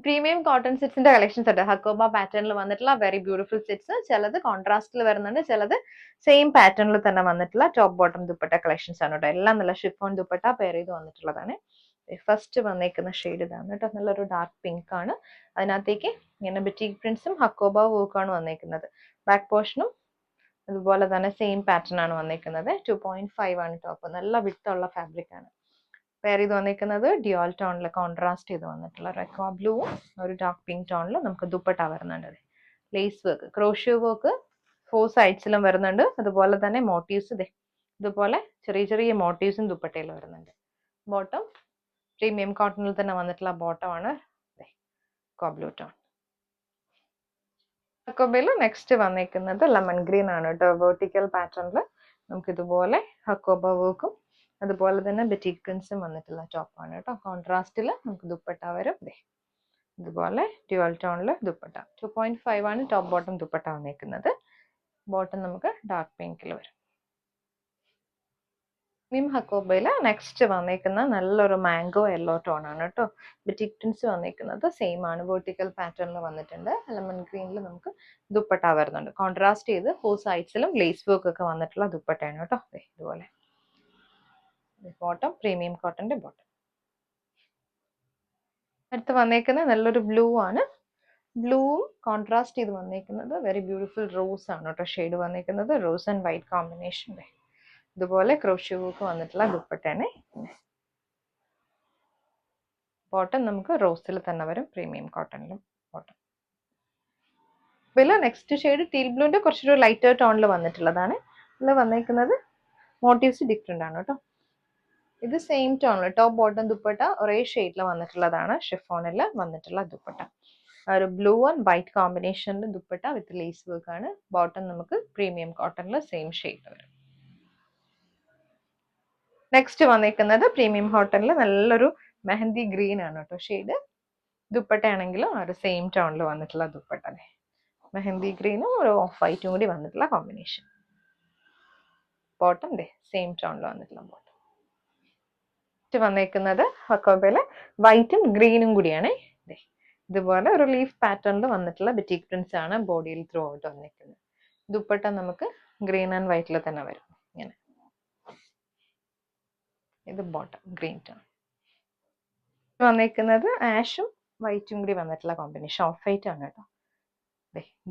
Premium cotton സെറ്റ്സിന്റെ collections ഉണ്ട്. ഹക്കോബ പാറ്റേണിൽ വന്നിട്ടുള്ള വെരി ബ്യൂട്ടിഫുൾ സെറ്റ്സ്. ചിലത് കോൺട്രാസ്റ്റിൽ വരുന്നുണ്ട്, ചിലത് സെയിം പാറ്റേണിൽ തന്നെ വന്നിട്ടുള്ള ടോപ്പ് ബോട്ടം ദുപ്പട്ട കളക്ഷൻസ് ആണ് കേട്ടോ. എല്ലാം നല്ല ഷിഫോൺ ദുപ്പട്ട പെയർ ചെയ്ത് വന്നിട്ടുള്ളതാണ്. ഫസ്റ്റ് വന്നേക്കുന്ന ഷെയ്ഡ് ഇതാണ് കേട്ടോ. നല്ലൊരു ഡാർക്ക് പിങ്ക് ആണ്. അതിനകത്തേക്ക് ഇങ്ങനെ ബിറ്റീക് പ്രിന്റ്സും ഹക്കോബ വർക്കാണ് വന്നേക്കുന്നത്. ബാക്ക് പോർഷനും അതുപോലെ തന്നെ സെയിം പാറ്റേൺ ആണ് വന്നേക്കുന്നത്. 2.5 ആണ് ടോപ്പ്. നല്ല വിട്ടുള്ള ഫാബ്രിക് ആണ്. പെയർ ചെയ്ത് വന്നിരിക്കുന്നത് ഡ്യുവൽ ടോണിൽ കോൺട്രാസ്റ്റ് ചെയ്ത് വന്നിട്ടുള്ള റെക്വാ ബ്ലൂവും ഒരു ഡാർക്ക് പിങ്ക് ടോണിൽ നമുക്ക് ദുപ്പട്ട വരുന്നുണ്ട്. ലേസ് വർക്ക്, ക്രോഷ്യോ വർക്ക് 4 സൈഡ്സിലും വരുന്നുണ്ട്. അതുപോലെ തന്നെ മോട്ടീവ്സ് ഇതുപോലെ ചെറിയ ചെറിയ മോട്ടീവ്സും ദുപ്പട്ടയിൽ വരുന്നുണ്ട്. ബോട്ടം പ്രീമിയം കോട്ടണിൽ തന്നെ വന്നിട്ടുള്ള ബോട്ടമാണ് ബ്ലൂ ടോൺ. ഹക്കോബയിൽ നെക്സ്റ്റ് വന്നിരിക്കുന്നത് ലെമൺ ഗ്രീൻ ആണ് കേട്ടോ. വെർട്ടിക്കൽ പാറ്റേണിൽ നമുക്ക് ഇതുപോലെ ഹക്കോബ വർക്കും അതുപോലെ തന്നെ ബെറ്റീക് പ്രിന്റ്സും വന്നിട്ടുള്ള ടോപ്പാണ് കേട്ടോ. കോൺട്രാസ്റ്റിൽ നമുക്ക് ദുപ്പട്ട വരും. ഇതുപോലെ ഡ്യുവൽ ടോണിൽ ദുപ്പട്ട. 2.5 ആണ് ടോപ്പ് ബോട്ടം ദുപ്പട്ട വന്നിരിക്കുന്നത്. ബോട്ടം നമുക്ക് ഡാർക്ക് പിങ്കിൽ വരും. ഹക്കോബയിൽ നെക്സ്റ്റ് വന്നിരിക്കുന്ന നല്ലൊരു മാംഗോ യെല്ലോ ടോൺ ആണ് കേട്ടോ. ബെറ്റീക് പ്രിന്റ്സ് വന്നിരിക്കുന്നത് സെയിം ആണ്. വെർട്ടിക്കൽ പാറ്റേണിൽ വന്നിട്ടുണ്ട്. ലെമൺ ഗ്രീനിൽ നമുക്ക് ദുപ്പട്ട വരുന്നുണ്ട്. കോൺട്രാസ്റ്റ് ചെയ്ത് 4 സൈഡ്സിലും ലേസ് വർക്ക് ഒക്കെ വന്നിട്ടുള്ള ദുപ്പട്ടയാണ് കേട്ടോ. ഇതുപോലെ ബോട്ടം പ്രീമിയം കോട്ടന്റെ ബോട്ടം. അടുത്ത് വന്നേക്കുന്നത് നല്ലൊരു ബ്ലൂ ആണ്. ബ്ലൂവും കോൺട്രാസ്റ്റ് ചെയ്ത് വന്നേക്കുന്നത് വെരി ബ്യൂട്ടിഫുൾ റോസ് ആണ് കേട്ടോ. ഷെയ്ഡ് വന്നേക്കുന്നത് റോസ് ആൻഡ് വൈറ്റ് കോമ്പിനേഷൻ. ഇതുപോലെ ക്രോഷ്യോ വർക്ക് വന്നിട്ടുള്ള ദുപ്പട്ടയാണ്. ബോട്ടം നമുക്ക് റോസിൽ തന്നെ വരും, പ്രീമിയം കോട്ടണിലും ബോട്ടം. ഇതിൽ നെക്സ്റ്റ് ഷെയ്ഡ് ടീൽ ബ്ലൂവിന്റെ കുറച്ചൊരു ലൈറ്റർ ടോണിൽ വന്നിട്ടുള്ളതാണ്. ഇതിൽ വന്നേക്കുന്നത് മോട്ടീവ്സ് ഡിഫറെന്റ് ആണ് കേട്ടോ. ഇത് സെയിം ടോണിൽ ടോപ്പ് ബോട്ടം ദുപ്പട്ട ഒരേ ഷെയ്ഡിൽ വന്നിട്ടുള്ളതാണ്. ഷിഫോണിൽ വന്നിട്ടുള്ള ദുപ്പട്ട ഒരു ബ്ലൂ ആൻഡ് വൈറ്റ് കോമ്പിനേഷനിൽ ദുപ്പട്ട വിത്ത് ലേസ് വർക്ക് ആണ്. ബോട്ടം നമുക്ക് പ്രീമിയം കോട്ടണിൽ സെയിം ഷെയ്ഡിൽ വരും. നെക്സ്റ്റ് വന്നിരിക്കുന്നത് പ്രീമിയം കോട്ടണിൽ നല്ലൊരു മെഹന്തി ഗ്രീൻ ആണ് കേട്ടോ ഷെയ്ഡ്. ദുപ്പട്ട ആണെങ്കിലും ആ ഒരു സെയിം ടോണിൽ വന്നിട്ടുള്ള ദുപ്പട്ട. മെഹന്തി ഗ്രീനും ഒരു ഓഫ് വൈറ്റും കൂടി വന്നിട്ടുള്ള കോമ്പിനേഷൻ. ബോട്ടം സെയിം ടോണിൽ വന്നിട്ടുള്ള ബോട്ടം. വന്നേക്കുന്നത് ഹക്കോബയിലെ വൈറ്റും ഗ്രീനും കൂടിയാണ്. ഇതുപോലെ ഒരു ലീഫ് പാറ്റേണിൽ വന്നിട്ടുള്ള ബെറ്റീക് പ്രിന്റ്സ് ആണ് ബോഡിയിൽ ത്രൂ ഔട്ട് വന്നിരിക്കുന്നത്. ദുപ്പട്ട നമുക്ക് ഗ്രീൻ ആൻഡ് വൈറ്റിൽ തന്നെ വരും. ഇങ്ങനെ ഇത് ബോട്ടം ഗ്രീൻ ടോൺ. വന്നിരിക്കുന്നത് ആഷും വൈറ്റും കൂടി വന്നിട്ടുള്ള കോമ്പിനേഷൻ ഓഫ് വൈറ്റ് ആണ് കേട്ടോ.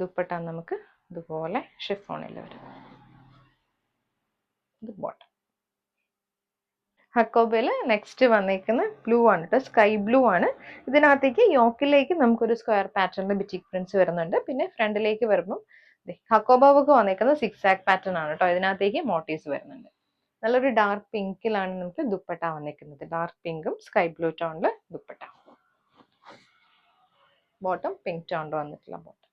ദുപ്പട്ട നമുക്ക് ഇതുപോലെ ഷിഫോണിൽ വരും. ഇത് ബോട്ടം. ഹക്കോബയിൽ നെക്സ്റ്റ് വന്നിരിക്കുന്ന ബ്ലൂ ആണ് കേട്ടോ. സ്കൈ ബ്ലൂ ആണ്. ഇതിനകത്തേക്ക് യോക്കിലേക്ക് നമുക്കൊരു സ്ക്വയർ പാറ്റേണിൽ ബെറ്റീക് പ്രിന്റ്സ് വരുന്നുണ്ട്. പിന്നെ ഫ്രണ്ടിലേക്ക് വരുമ്പോൾ ഹക്കോബ വർക്ക് വന്നിരിക്കുന്നത് 6 ആക്ക് പാറ്റേൺ ആണ് കേട്ടോ. ഇതിനകത്തേക്ക് മോട്ടീവ്സ് വരുന്നുണ്ട്. നല്ലൊരു ഡാർക്ക് പിങ്കിലാണ് നമുക്ക് ദുപ്പട്ട വന്നിരിക്കുന്നത്. ഡാർക്ക് പിങ്കും സ്കൈ ബ്ലൂ ടോണിൽ ദുപ്പട്ട. ബോട്ടം പിങ്ക് ടോണിൽ വന്നിട്ടുള്ള ബോട്ടം.